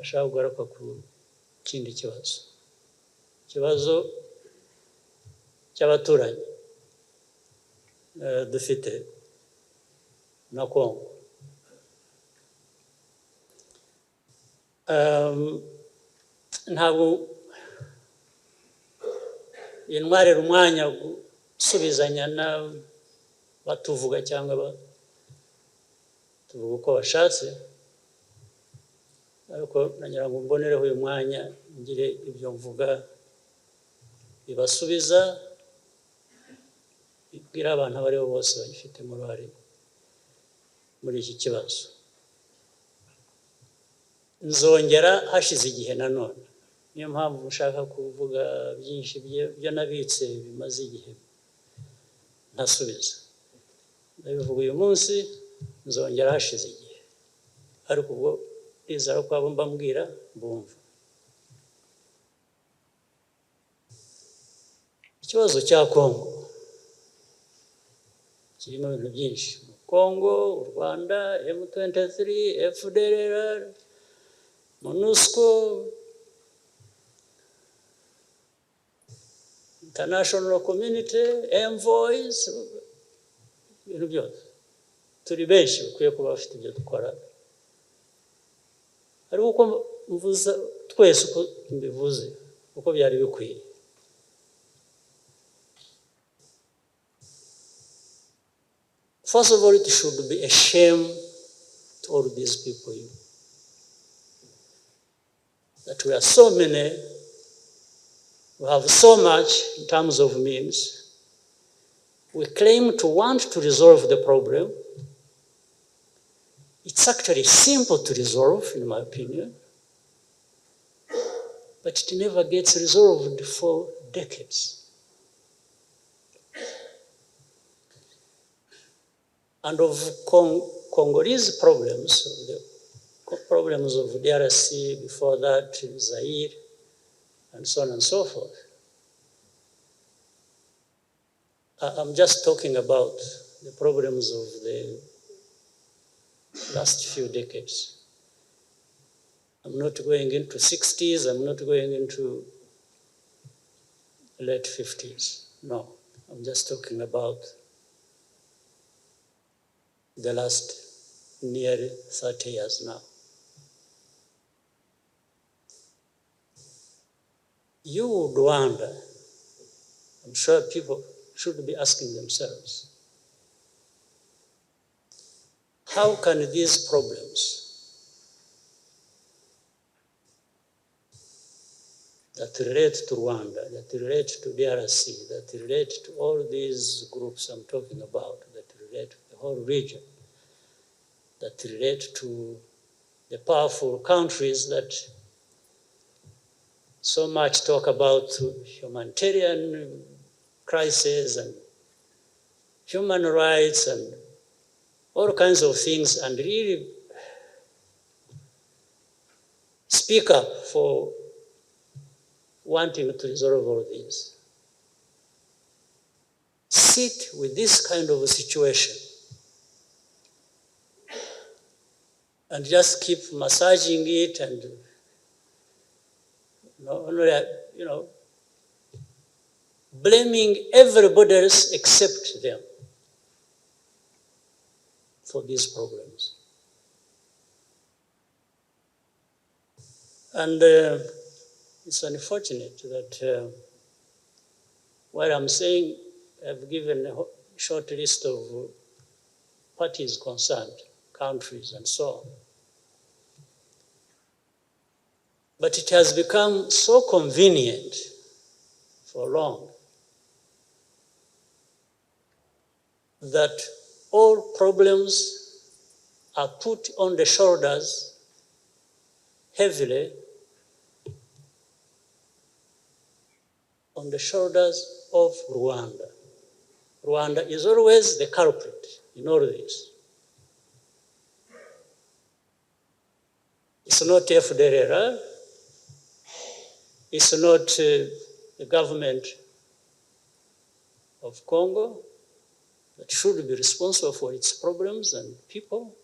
ashaka kugaruka ku kindi kibazo. Ikibazo cy'abaturanyi dufite na Congo. Ntabwo intwarira umwanya gusubizanya batuvuga cyangwa tuvuga uko bashatse, ariko nagira ngo mbonereho uyu mwanya ngire ibyo mvuga bibasubiza, bibwira abantu abo aribo bose bagifitemo uruhare muri iki kibazo. Nzongera hashize igihe nanone, niyo mpamvu ushaka kuvuga byinshi byo nabitse bimaze igihe ntasubiza. Ndabivuga uyu munsi, nzongera hashize igihe, ariko ubwo izara ko abo mbambwira bumva. Ikibazo cya Congo kirimo ibintu byinshi. Congo, u Rwanda, M23, FDLR, MONUSCO, international community, envoys, ibintu byose. Turi benshi ukwiye kuba bafite ibyo dukora. Ariko uko mvuza twese uko mbivuze, uko byari bikwiye. First of all, it should be a shame to all these people that we are so many, we have so much in terms of means. We claim to want to resolve the problem. It's actually simple to resolve, in my opinion, but it never gets resolved for decades. And of Congolese problems, the problems of DRC, before that, Zaire, and so on and so forth. I'm just talking about the problems of the last few decades. I'm not going into 60s, I'm not going into late 50s. No, I'm just talking about the last nearly 30 years now. You would wonder, I'm sure people should be asking themselves, how can these problems that relate to Rwanda, that relate to DRC, that relate to all these groups I'm talking about, that relate to the whole region, that relate to the powerful countries that so much talk about humanitarian crisis and human rights and all kinds of things, and really speak up for wanting to resolve all this. Sit with this kind of a situation and just keep massaging it and blaming everybody else except them for these problems. And it's unfortunate that what I'm saying, I've given a short list of parties concerned, countries and so on. But it has become so convenient for long that all problems are put on the shoulders heavily on the shoulders of Rwanda. Rwanda is always the culprit in all this. It's not FDLR, it's not the government of Congo that should be responsible for its problems and people.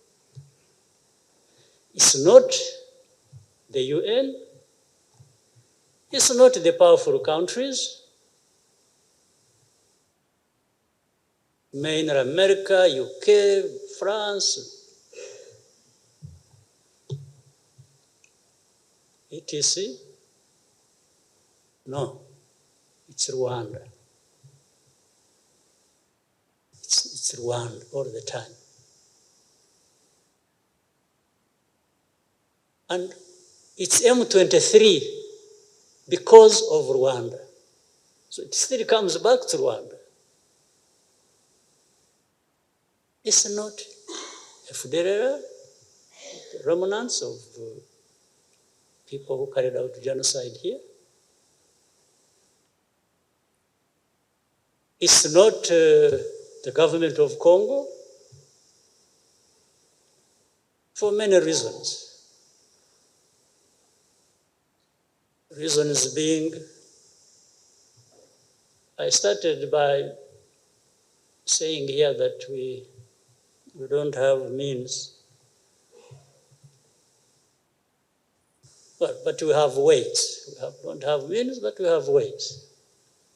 It's not the UN. It's not the powerful countries, mainly America, UK, France, etc. No, it's Rwanda. It's Rwanda all the time. And it's M23 because of Rwanda. So it still comes back to Rwanda. It's not FDLR, the remnants of people who carried out genocide here. It's not the government of Congo, for many reasons. Reasons being, I started by saying here that we don't have means, but we have weights. We don't have means, but we have weights.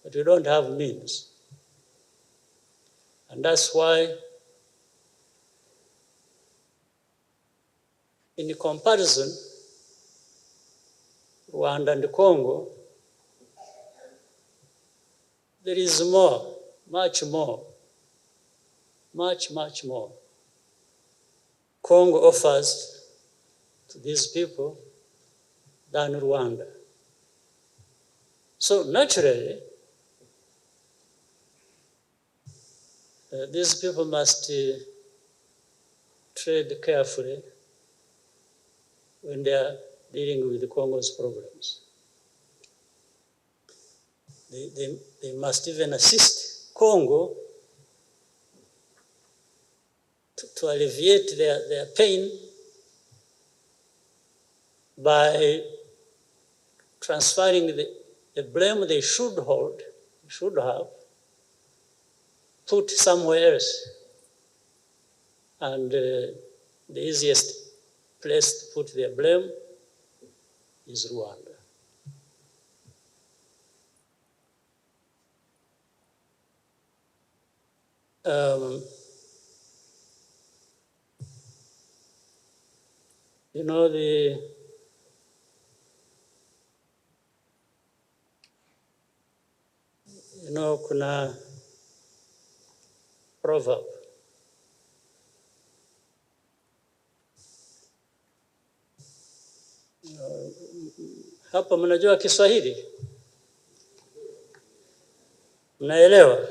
But we don't have means. And that's why, in comparison, Rwanda and Congo, there is more, much more, much more. Congo offers to these people than Rwanda. So naturally, these people must tread carefully when they are dealing with the Congo's problems. They must even assist Congo to alleviate their pain by transferring the blame they should have, put somewhere else. And the easiest place to put their blame is Rwanda. You know, kuna proverb. Hapa mnajua Kiswahili? Mnaelewa?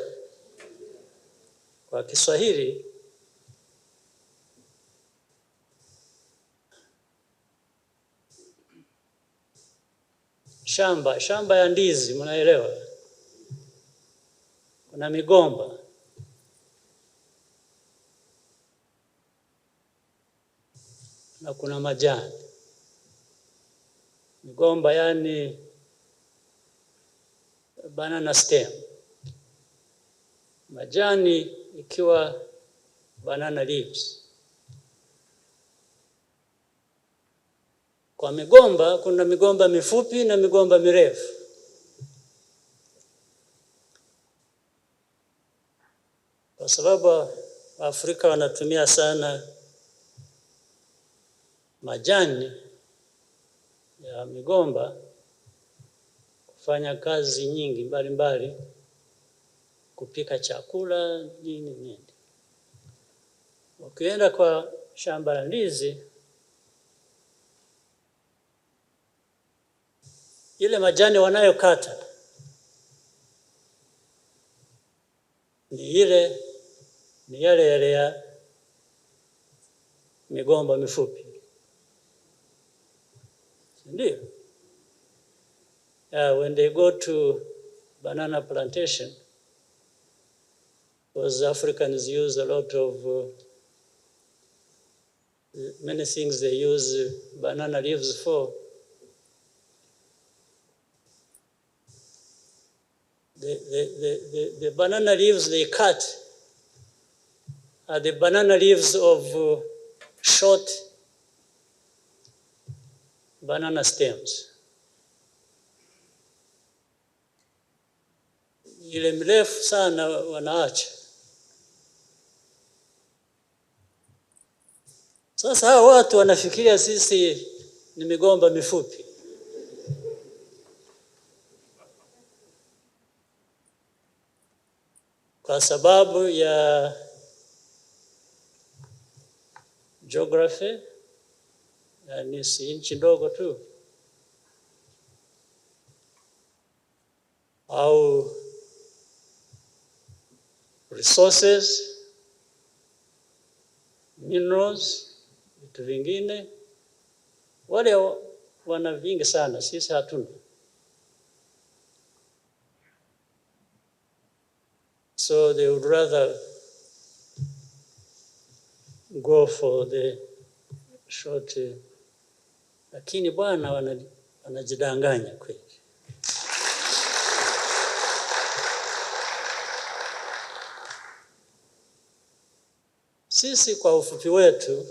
Kwa Kiswahili, shamba ya ndizi, mnaelewa? Kuna migomba. Na kuna majani. Migomba yani banana stem. Majani ikiwa banana leaves. Kwa migomba, kuna migomba mifupi na migomba mirefu. Kwa sababu Afrika wanatumia sana majani ya migomba kufanya kazi nyingi mbalimbali, kupika chakula, nini. Ukienda kwa shamba la ndizi, ile majani wanayokata ni yale ya migomba mifupi. Ndio. When they go to banana plantation, because Africans use a lot of many things they use banana leaves for. The banana leaves they cut are the banana leaves of short banana stems. Ile mrefu sana wanaacha. Sasa hao watu wanafikiria sisi ni migomba mifupi. Kwa sababu ya geography, yani si nchi ndogo tu, au resources, minerals, vitu vingine, wale wana vingi sana, sisi hatuna. So they would rather go for the short, lakini bwana wanajidanganya kweli. Sisi kwa ufupi wetu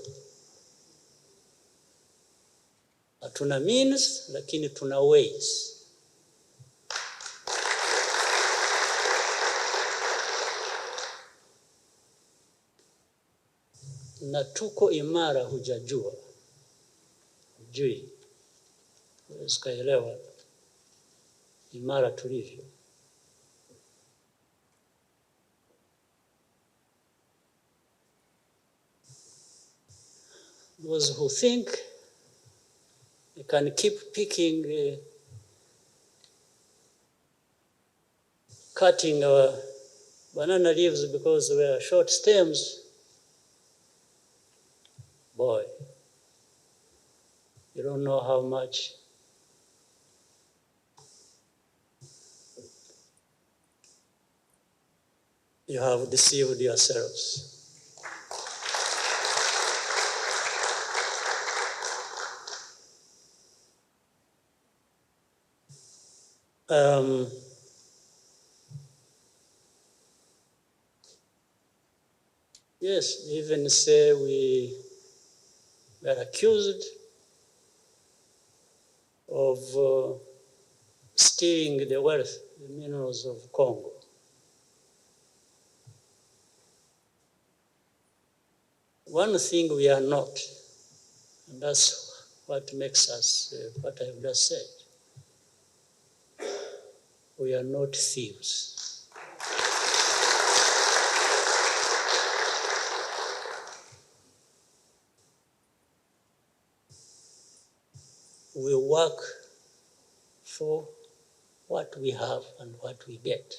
hatuna means, lakini tuna ways. Na tuko imara, hujajua. Hujui. Usikaelewa imara tulivyo. Those who think they can keep picking, cutting our banana leaves because we are short stems, boy, you don't know how much you have deceived yourselves. Yes, even say we are accused of stealing the wealth, the minerals of Congo. One thing we are not, and that's what makes us what I have just said. We are not thieves. We work for what we have and what we get.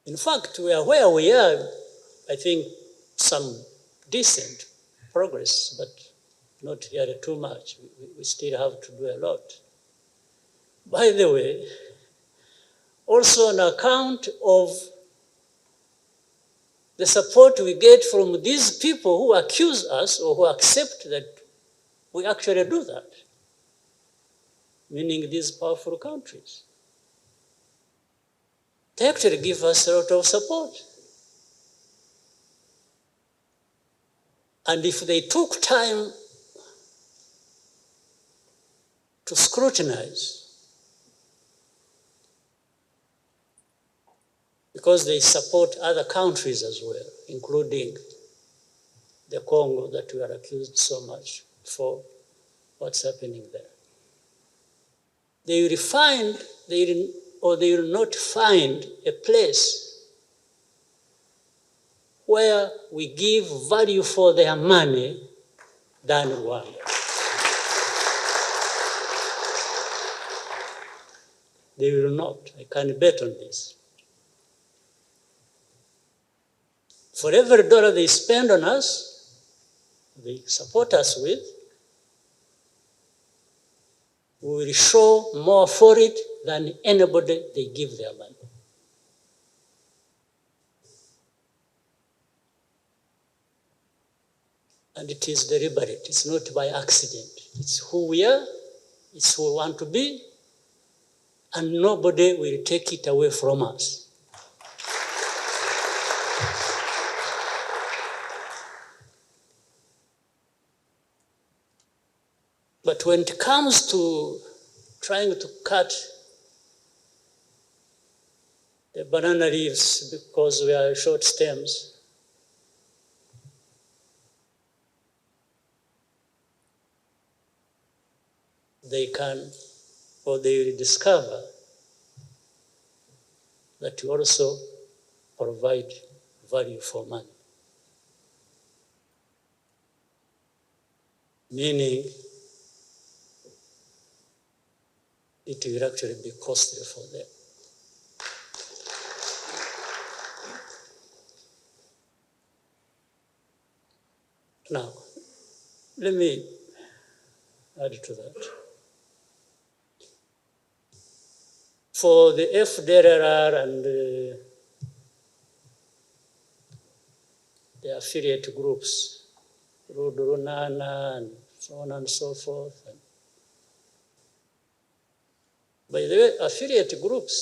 In fact, we are where we are, I think some decent progress, but not really too much. We still have to do a lot. By the way, also on account of the support we get from these people who accuse us or who accept that we actually do that, meaning these powerful countries. They actually give us a lot of support. And if they took time to scrutinize, because they support other countries as well, including the Congo that we are accused so much for what's happening there. They will not find a place where we give value for their money than Rwanda. They will not. I can bet on this. For every dollar they spend on us, they support us with, we will show more for it than anybody they give their money. And it is deliberate. It's not by accident. It's who we are. It's who we want to be. And nobody will take it away from us. But when it comes to trying to cut the banana leaves because we are short stems, they can, or they will discover that you also provide value for money. Meaning, it will actually be costly for them. Now, let me add to that. For the FDLR and the affiliate groups, Rudurunana and so on and so forth. And by the way, affiliate groups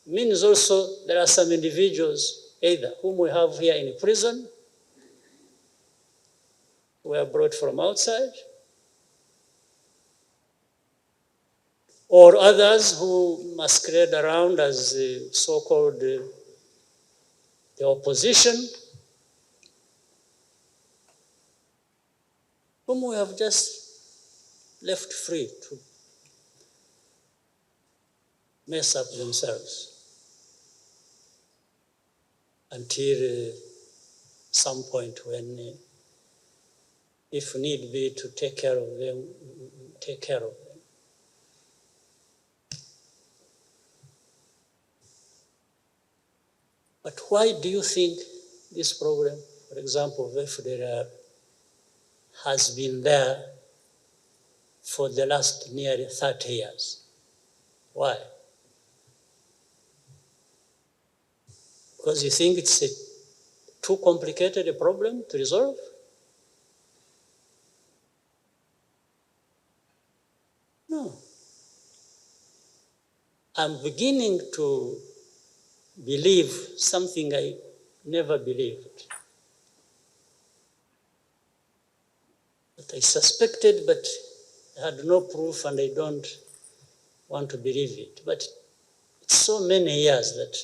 means also there are some individuals, either whom we have here in prison, who are brought from outside, or others who masquerade around as so-called the opposition, whom we have just left free to mess up themselves until some point when, if need be, to take care of them, take care of them. But why do you think this problem, for example, of FDLR, has been there for the last nearly 30 years? Why? Because you think it's a too complicated a problem to resolve? No. I'm beginning to believe something I never believed. That I suspected, but I had no proof and I don't want to believe it. But it's so many years that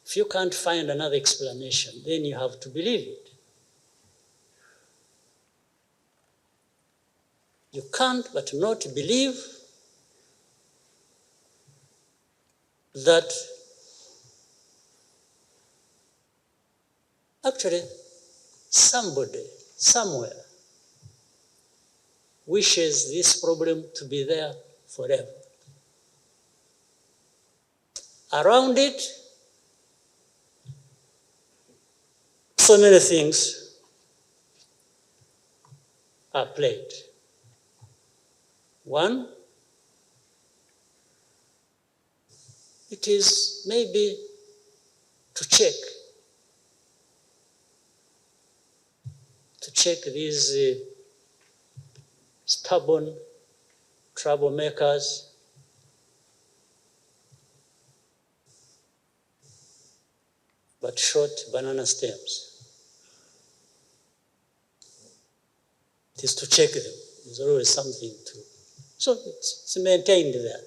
if you can't find another explanation, then you have to believe it. You can't but not believe that actually somebody, somewhere, wishes this problem to be there forever. Around it, so many things are played. One, it is maybe to check these stubborn troublemakers, but short banana stems. It is to check them. There's always something to. So it's maintained there.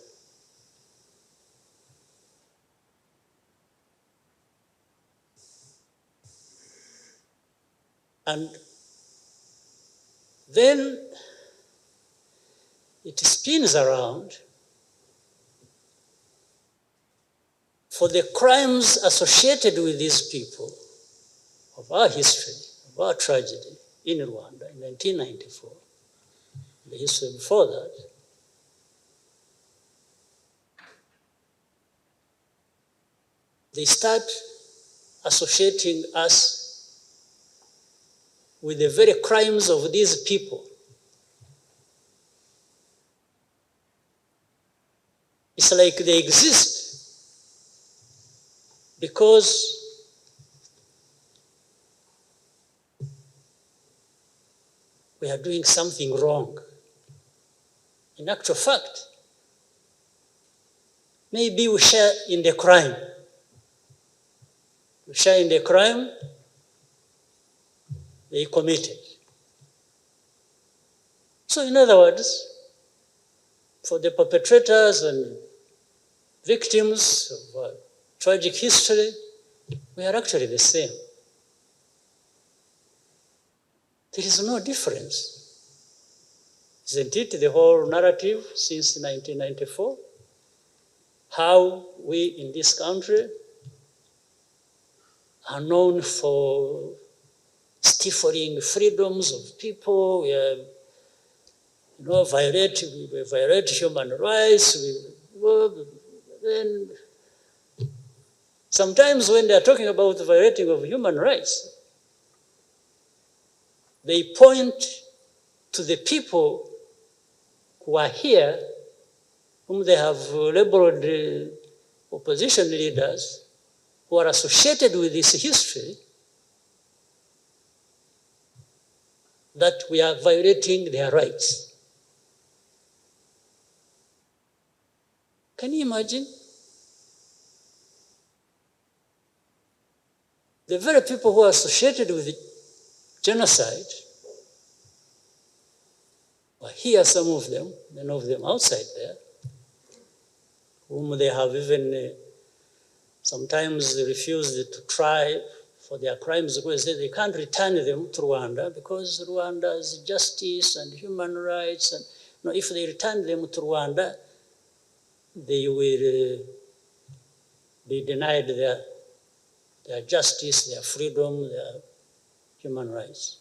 And then it spins around for the crimes associated with these people of our history, of our tragedy in Rwanda in 1994, the history before that. They start associating us with the very crimes of these people. It's like they exist because we are doing something wrong. In actual fact, maybe we share in the crime. We share in the crime they committed. So in other words, for the perpetrators and victims of tragic history, we are actually the same. There is no difference. Isn't it the whole narrative since 1994? How we in this country are known for stifling freedoms of people. We are, we violate human rights. Then sometimes when they are talking about the violating of human rights, they point to the people who are here, whom they have labeled opposition leaders, who are associated with this history, that we are violating their rights. Can you imagine? The very people who are associated with the genocide, well, here are some of them, many of them outside there, whom they have even sometimes refused to try for their crimes because they can't return them to Rwanda because Rwanda's justice and human rights, and if they return them to Rwanda, they will be denied their justice, their freedom, their human rights.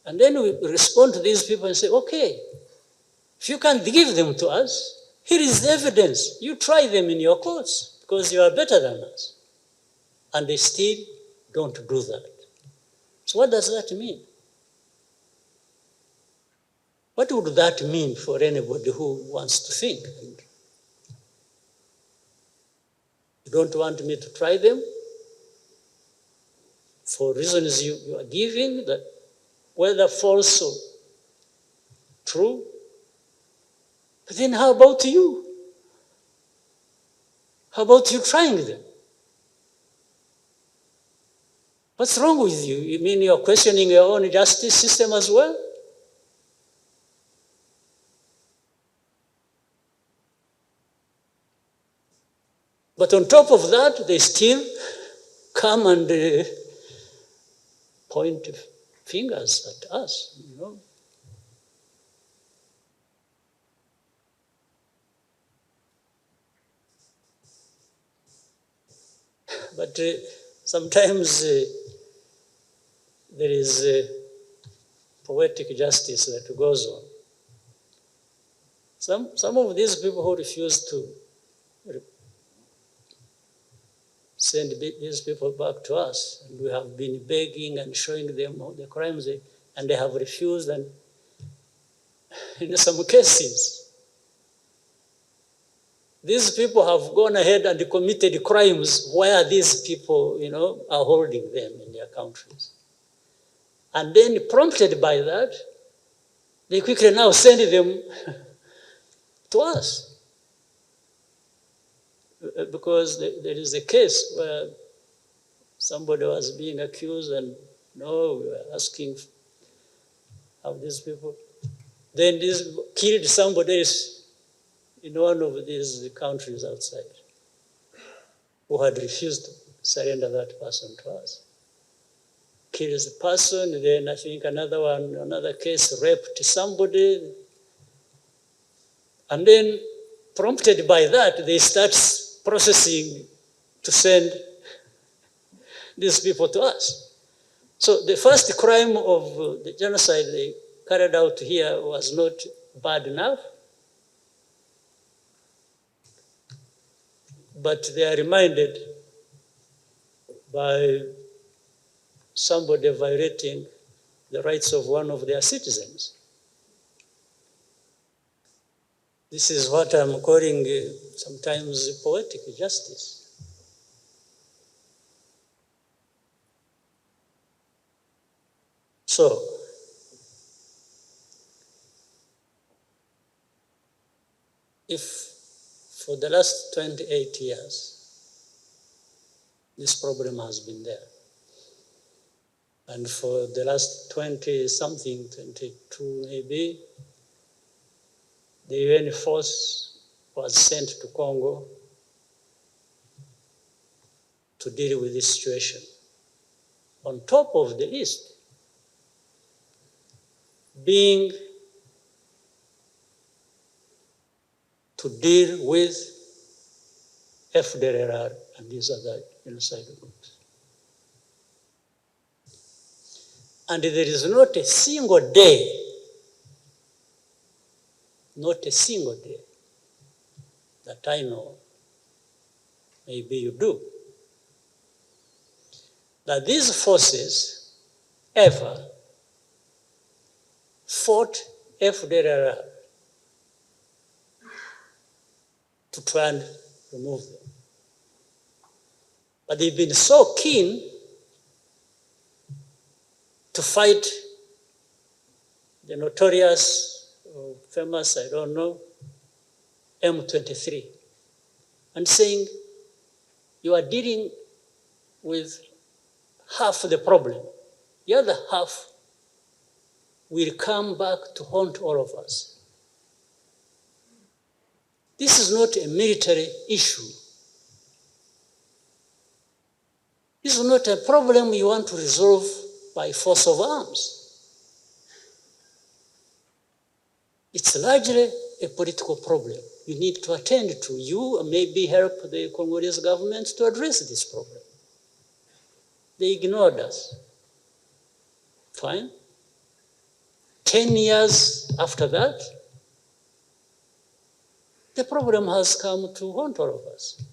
And then we respond to these people and say, okay, if you can't give them to us, here is the evidence. You try them in your courts because you are better than us. And they still don't do that. So what does that mean? What would that mean for anybody who wants to think? You don't want me to try them for reasons you are giving, that whether false or true. But then how about you? How about you trying them? What's wrong with you? You mean you're questioning your own justice system as well? But on top of that, they still come and point fingers at us, But sometimes there is poetic justice that goes on. Some of these people who refuse to send these people back to us, and we have been begging and showing them all the crimes, and they have refused, and in some cases, these people have gone ahead and committed crimes where these people, are holding them in their countries. And then prompted by that, they quickly now send them to us. Because there is a case where somebody was being accused and we were asking how these people, then this killed somebody else in one of these countries outside who had refused to surrender that person to us. Kills the person, then I think another case raped somebody, and then prompted by that, they start processing to send these people to us. So the first crime of the genocide they carried out here was not bad enough, but they are reminded by somebody violating the rights of one of their citizens. This is what I'm calling sometimes poetic justice. So, if for the last 28 years, this problem has been there, and for the last 20-something, 22 maybe, the UN force was sent to Congo to deal with this situation. On top of the list, being to deal with FDLR and these other genocide groups. And there is not a single day, not a single day that I know, maybe you do, that these forces ever fought FDLR to try and remove them. But they've been so keen to fight the notorious, or famous, I don't know, M23, and saying, you are dealing with half the problem. The other half will come back to haunt all of us. This is not a military issue. This is not a problem you want to resolve by force of arms. It's largely a political problem you need to attend to. You maybe help the Congolese government to address this problem. They ignored us. Fine. 10 years after that, the problem has come to haunt all of us.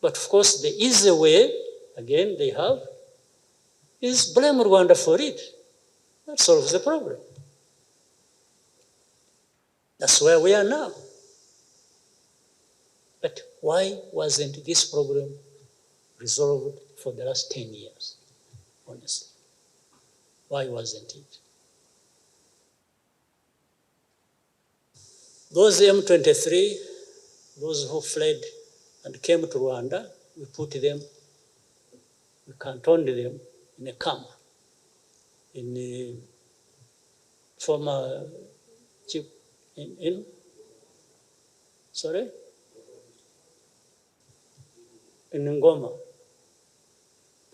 But of course, the easy way, again, they have, is blame Rwanda for it. That solves the problem. That's where we are now. But why wasn't this problem resolved for the last 10 years, honestly? Why wasn't it? Those M23, those who fled and came to Rwanda, we put them, we cantoned them in a camp in the former chief, sorry? In Ngoma,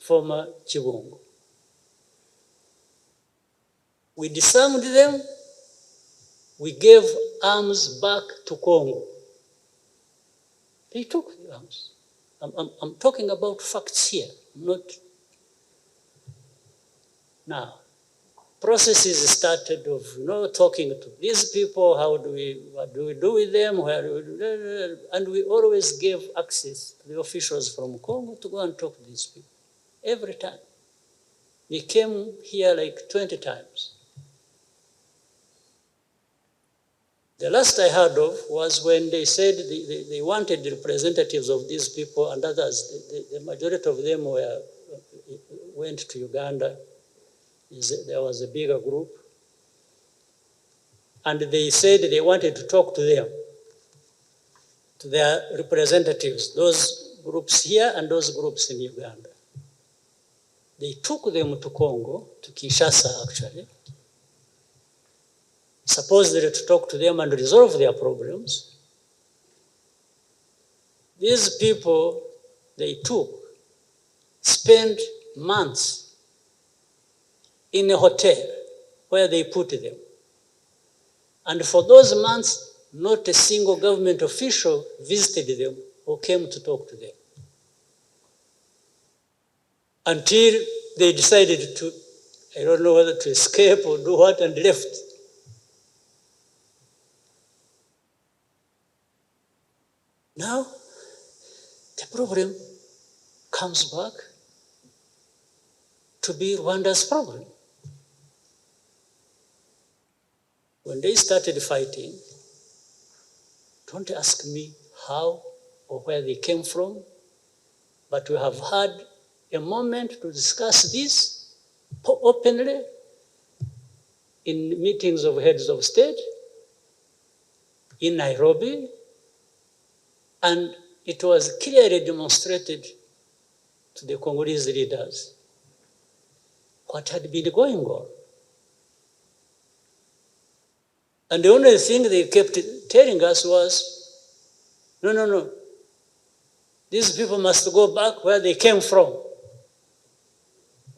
former Chibungo. We disarmed them, we gave arms back to Congo. They took the arms. I'm talking about facts here, not now. Processes started of talking to these people, what do we do with them, and we always gave access to the officials from Congo to go and talk to these people, every time. They came here like 20 times. The last I heard of was when they said they wanted the representatives of these people and others. The majority of them went to Uganda. There was a bigger group. And they said they wanted to talk to them, to their representatives, those groups here and those groups in Uganda. They took them to Congo, to Kinshasa actually, supposedly to talk to them and resolve their problems. These people they took spent months in a hotel where they put them. And for those months, not a single government official visited them or came to talk to them. Until they decided to, I don't know whether to escape or do what, and left. Now, the problem comes back to be Rwanda's problem. When they started fighting, don't ask me how or where they came from, but we have had a moment to discuss this openly in meetings of heads of state in Nairobi, and it was clearly demonstrated to the Congolese leaders what had been going on. And the only thing they kept telling us was, no, no, no. These people must go back where they came from.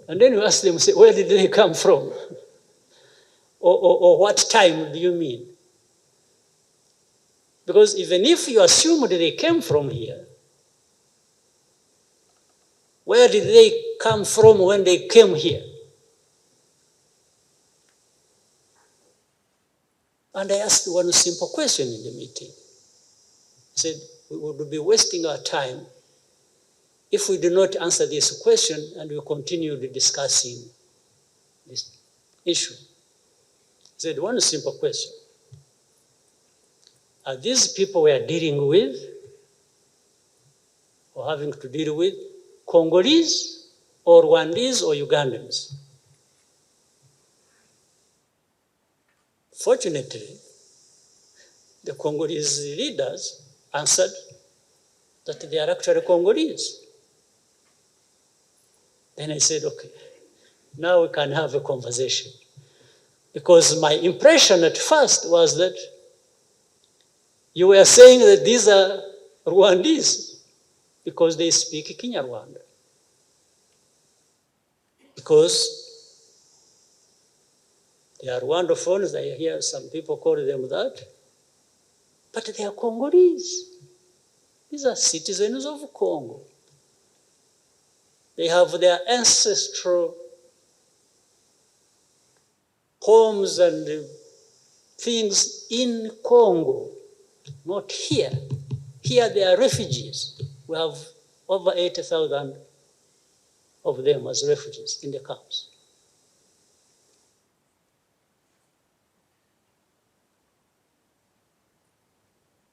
And then you ask them, say, where did they come from? Or what time do you mean? Because even if you assume that they came from here, where did they come from when they came here? And I asked one simple question in the meeting. I said, we would be wasting our time if we do not answer this question and we continue discussing this issue. I said, one simple question. Are these people we are dealing with or having to deal with Congolese or Rwandese or Ugandans? Fortunately, the Congolese leaders answered that they are actually Congolese. Then I said, okay, now we can have a conversation. Because my impression at first was that you were saying that these are Rwandese because they speak Kinyarwanda. Because they are Rwandophones, I hear some people call them that, but they are Congolese. These are citizens of Congo. They have their ancestral homes and things in Congo, not here. Here they are refugees. We have over 80,000 of them as refugees in the camps.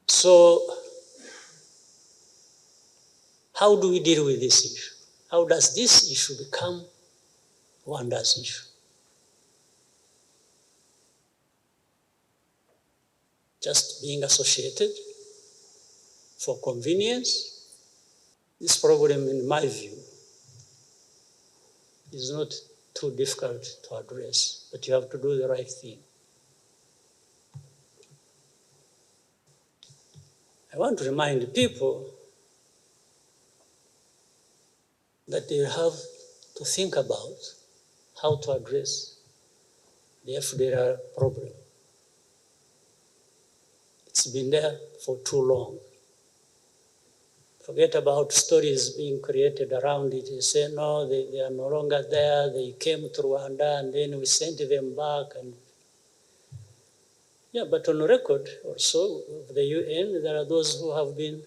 So how do we deal with this issue? How does this issue become Rwanda's issue? Just being associated for convenience? This problem, in my view, is not too difficult to address, but you have to do the right thing. I want to remind people that they have to think about how to address the FDLR problem. It's been there for too long. Forget about stories being created around it. You say, no, they are no longer there. They came to Rwanda and then we sent them back. And yeah, but on record also of the UN, there are those who have been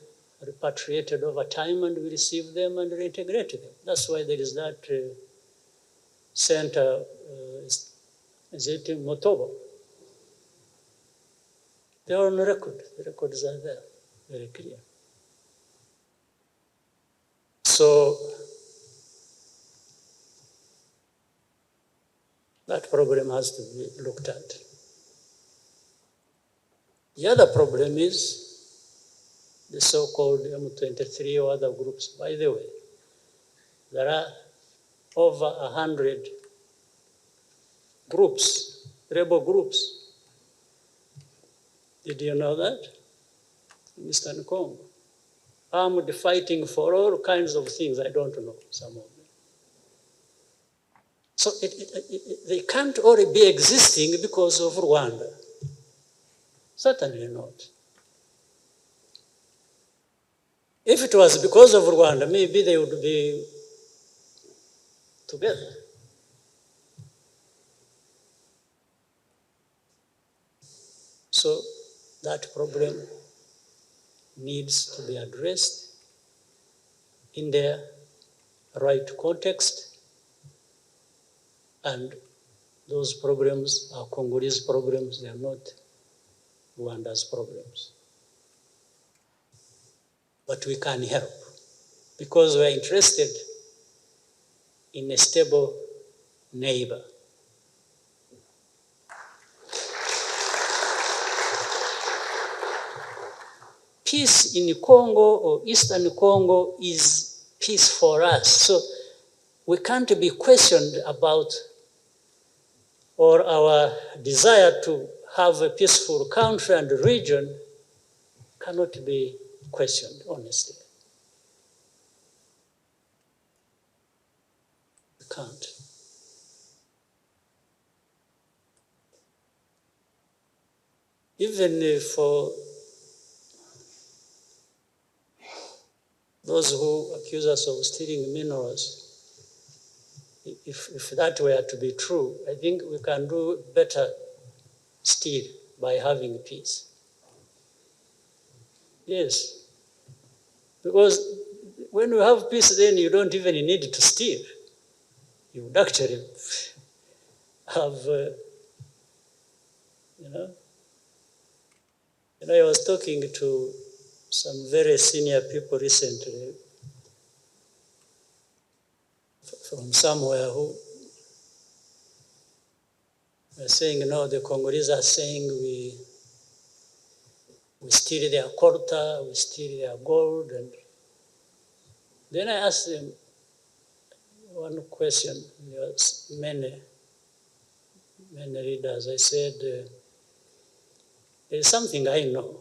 repatriated over time and we receive them and reintegrate them. That's why there is that center, is it in Motobo? They are on record. The records are there, very clear. So that problem has to be looked at. The other problem is the so-called M23 or other groups. By the way, there are over 100 groups, rebel groups. Did you know that? In Eastern Congo. Armed fighting for all kinds of things, I don't know some of them. So they can't only be existing because of Rwanda. Certainly not. If it was because of Rwanda, maybe they would be together. So that problem needs to be addressed in their right context, and those problems are Congolese problems, they are not Rwanda's problems. But we can help because we are interested in a stable neighbor. Peace in Congo or Eastern Congo is peace for us. So we can't be questioned about or our desire to have a peaceful country and region cannot be questioned, honestly. You can't. Even for those who accuse us of stealing minerals, if that were to be true, I think we can do better still by having peace. Yes. Because when you have peace, then you don't even need to steal. You would actually have, you know. I was talking to some very senior people recently from somewhere who were saying, no, the Congolese are saying we steal their colta, we steal their gold. And then I asked them one question. There was many leaders. I said, there's something I know.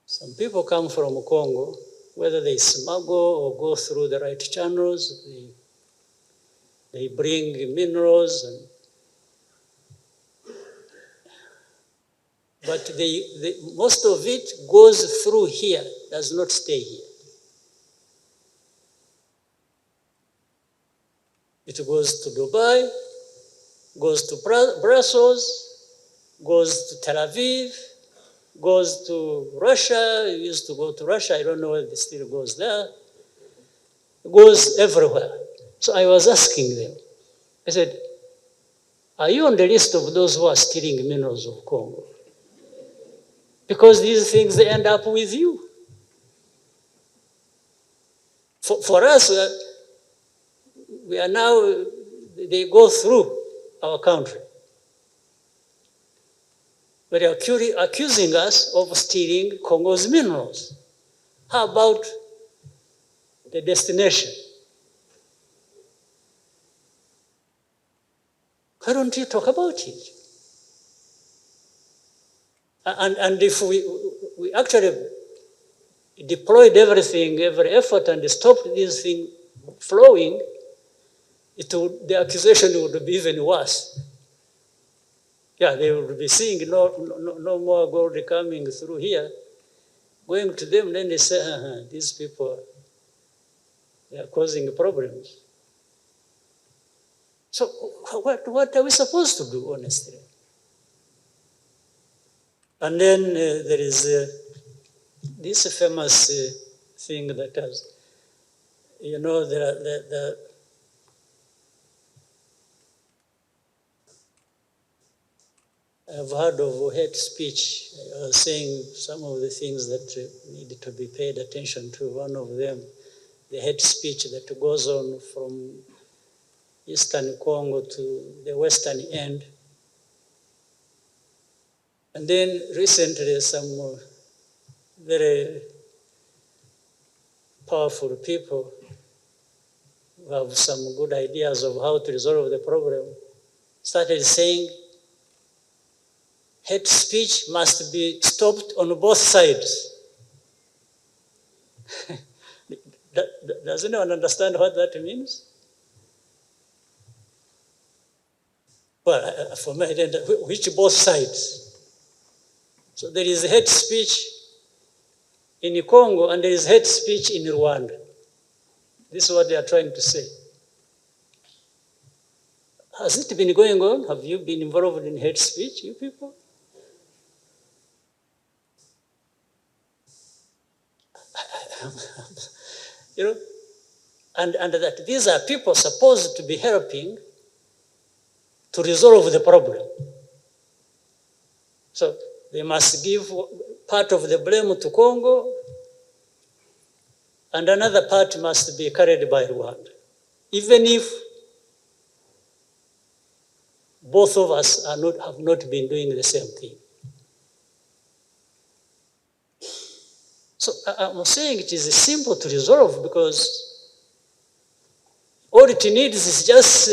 Some people come from Congo, whether they smuggle or go through the right channels, they bring minerals, but most of it goes through here, does not stay here. It goes to Dubai, goes to Brussels, goes to Tel Aviv, goes to Russia. It used to go to Russia. I don't know whether it still goes there. It goes everywhere. So I was asking them, I said, are you on the list of those who are stealing minerals of Congo? Because these things, they end up with you. For us, we are now, they go through our country. But they are accusing us of stealing Congo's minerals. How about the destination? Why don't you talk about it? And if we actually deployed everything, every effort, and stopped this thing flowing, the accusation would be even worse. Yeah, they would be seeing no more gold coming through here. Going to them, then they say, these people, they are causing problems. So what are we supposed to do, honestly? And then there is this famous thing that has, I've heard of hate speech. I was saying some of the things that need to be paid attention to. One of them, the hate speech that goes on from Eastern Congo to the Western end. And then recently, some very powerful people who have some good ideas of how to resolve the problem started saying hate speech must be stopped on both sides. Does anyone understand what that means? Well, for me, which both sides? So there is hate speech in Congo and there is hate speech in Rwanda. This is what they are trying to say. Has it been going on? Have you been involved in hate speech, you people? And that these are people supposed to be helping to resolve the problem. So they must give part of the blame to Congo, and another part must be carried by Rwanda. Even if both of us have not been doing the same thing. So I'm saying it is simple to resolve because all it needs is just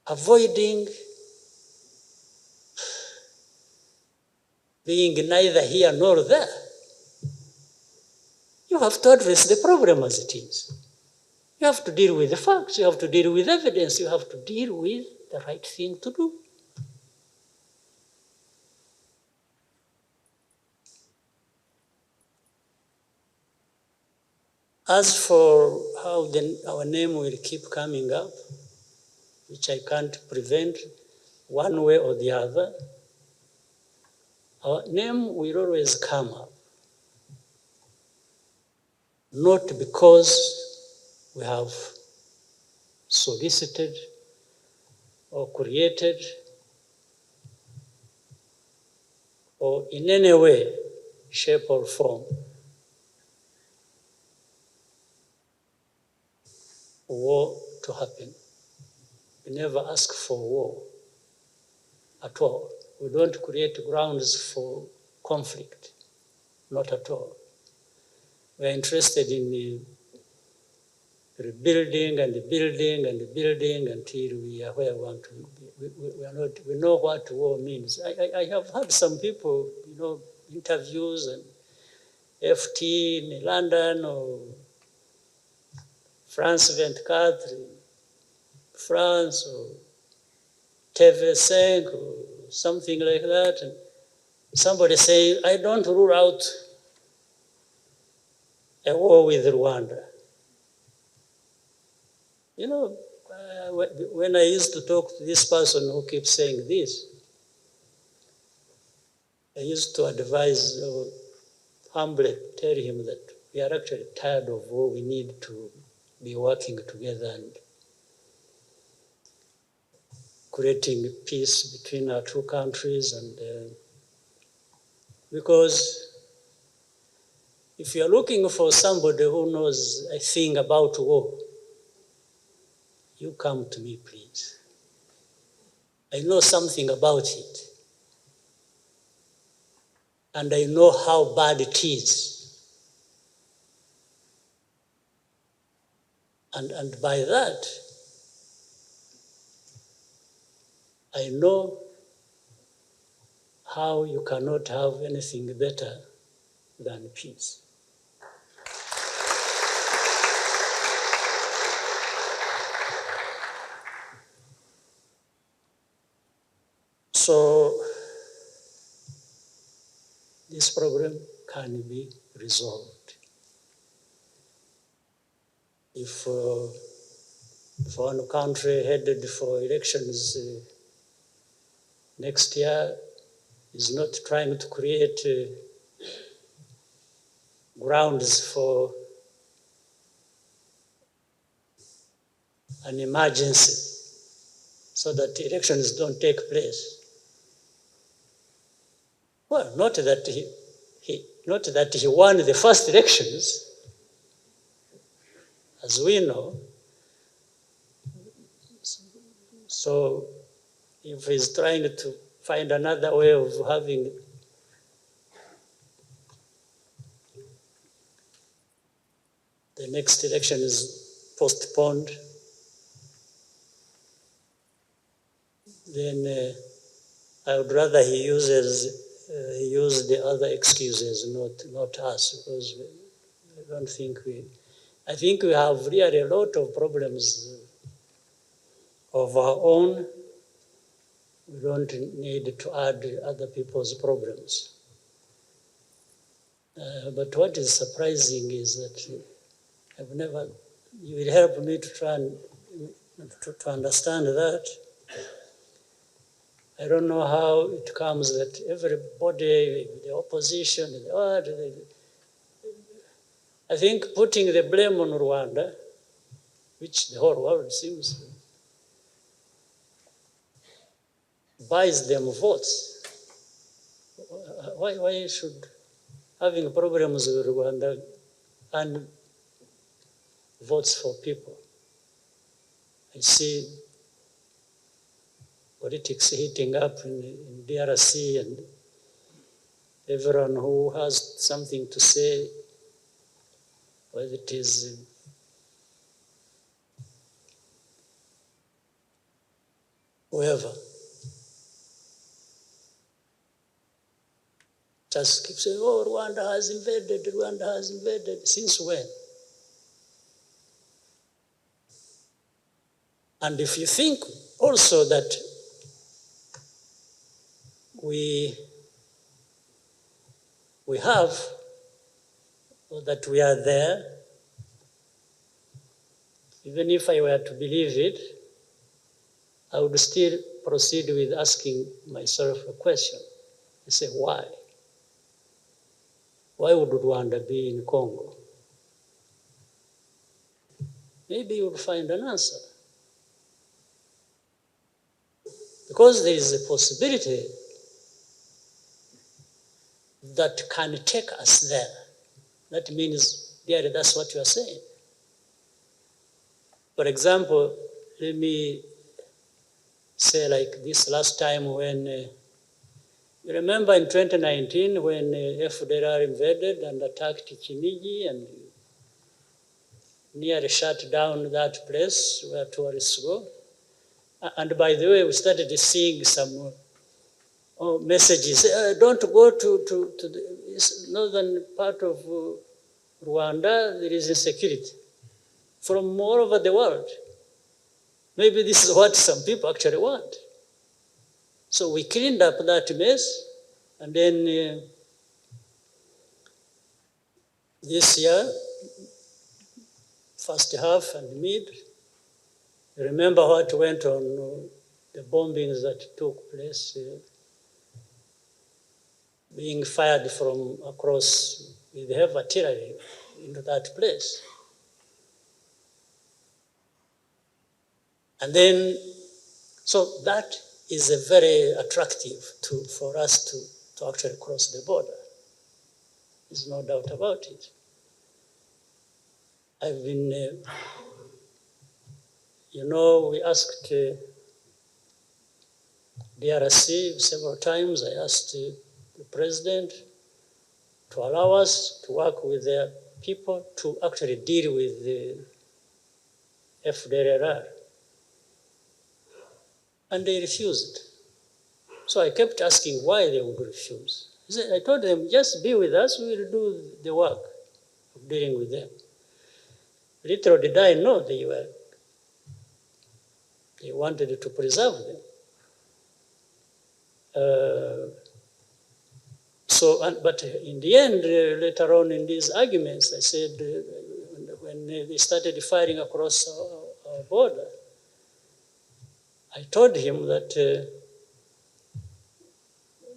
avoiding being neither here nor there. You have to address the problem as it is. You have to deal with the facts, you have to deal with evidence, you have to deal with the right thing to do. As for how our name will keep coming up, which I can't prevent one way or the other, our name will always come up. Not because we have solicited or created or in any way, shape or form, war to happen. We never ask for war at all. We don't create grounds for conflict, not at all. We are interested in rebuilding and building and building until we are where we want to be. We know what war means. I have had some people, interviews and FT in London or France 24, France or TV5 or something like that. And somebody say, I don't rule out a war with Rwanda. When I used to talk to this person who keeps saying this, I used to advise or humbly tell him that we are actually tired of war. We need to be working together and creating peace between our two countries. And because if you're looking for somebody who knows a thing about war, you come to me, please. I know something about it. And I know how bad it is. And by that, I know how you cannot have anything better than peace. So this problem can be resolved. If one country headed for elections next year is not trying to create grounds for an emergency so that elections don't take place. Well, not that he won the first elections, as we know. So if he's trying to find another way of having the next election is postponed, then I would rather he use the other excuses, not us, because I think we have really a lot of problems of our own. We don't need to add other people's problems. But what is surprising is that you will help me to try and to understand that. I don't know how it comes that everybody, the opposition, I think putting the blame on Rwanda, which the whole world seems buys them votes. Why should having problems with Rwanda and votes for people? I see politics heating up in DRC, and everyone who has something to say, whether it is whoever, just keep saying, oh, Rwanda has invaded, Rwanda has invaded. Since when? And if you think also that we have, or that we are there, even if I were to believe it, I would still proceed with asking myself a question. I say, why? Why would Rwanda be in Congo? Maybe you would find an answer. Because there is a possibility that can take us there. That means, dear, that's what you are saying. For example, let me say like this last time when, you remember in 2019 when FDLR invaded and attacked Kinigi and nearly shut down that place where tourists go. And by the way, we started seeing some messages. Don't go to the northern part of Rwanda, there is insecurity from all over the world. Maybe this is what some people actually want. So we cleaned up that mess, and then this year, first half and mid, remember what went on, the bombings that took place, being fired from across with heavy artillery into that place. And then, so that is a very attractive for us to actually cross the border. There's no doubt about it. I've been, we asked DRC several times. I asked the president to allow us to work with their people to actually deal with the FDLR. And they refused. So I kept asking why they would refuse. I told them, just be with us, we will do the work of dealing with them. Little did I know they wanted to preserve them. But in the end, later on in these arguments, I said, when they started firing across our border, I told him that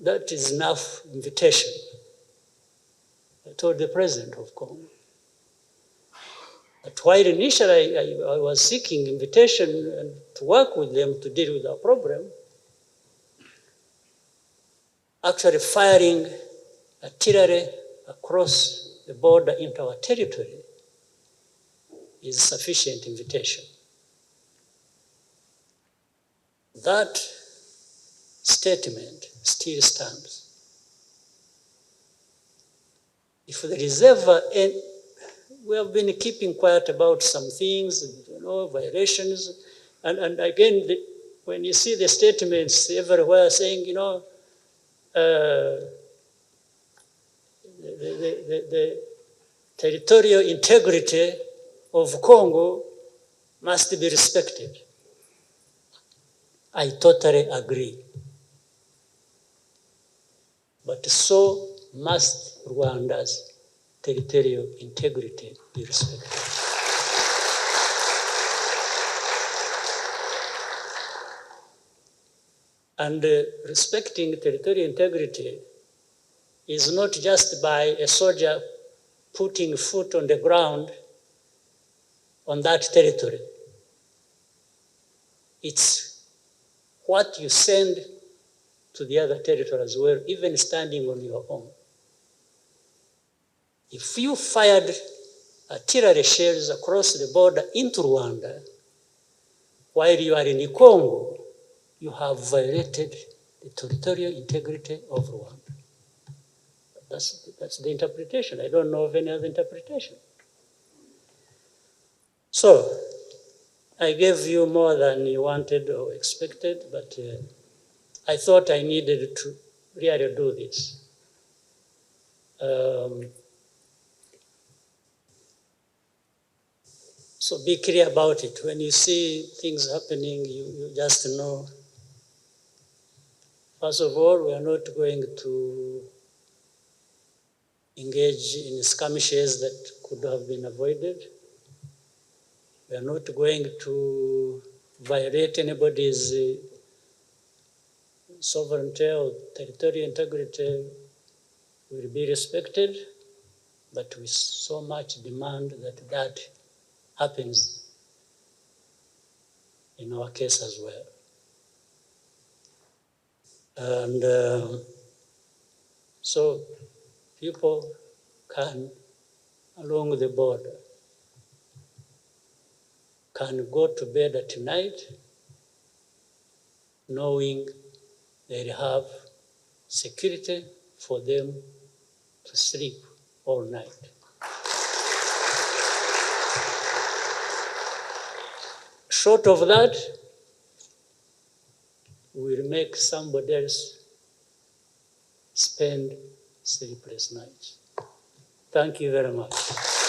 that is enough invitation. I told the president of Congo. But while initially I was seeking invitation to work with them to deal with our problem, actually firing artillery across the border into our territory is sufficient invitation. That statement still stands. If there is ever any, we have been keeping quiet about some things, violations, and again, when you see the statements everywhere saying, the territorial integrity of Congo must be respected. I totally agree. But so must Rwanda's territorial integrity be respected. And respecting territorial integrity is not just by a soldier putting foot on the ground on that territory. It's what you send to the other territory as well, even standing on your own. If you fired artillery shells across the border into Rwanda, while you are in Congo, you have violated the territorial integrity of Rwanda. That's the interpretation. I don't know of any other interpretation. So, I gave you more than you wanted or expected, but I thought I needed to really do this. So be clear about it. When you see things happening, you just know. First of all, we are not going to engage in skirmishes that could have been avoided. We are not going to violate anybody's sovereignty or territorial integrity. Will be respected, but we so much demand that that happens in our case as well. And so people can, along the border, can go to bed at night knowing they'll have security for them to sleep all night. Short of that, we'll make somebody else spend sleepless nights. Thank you very much.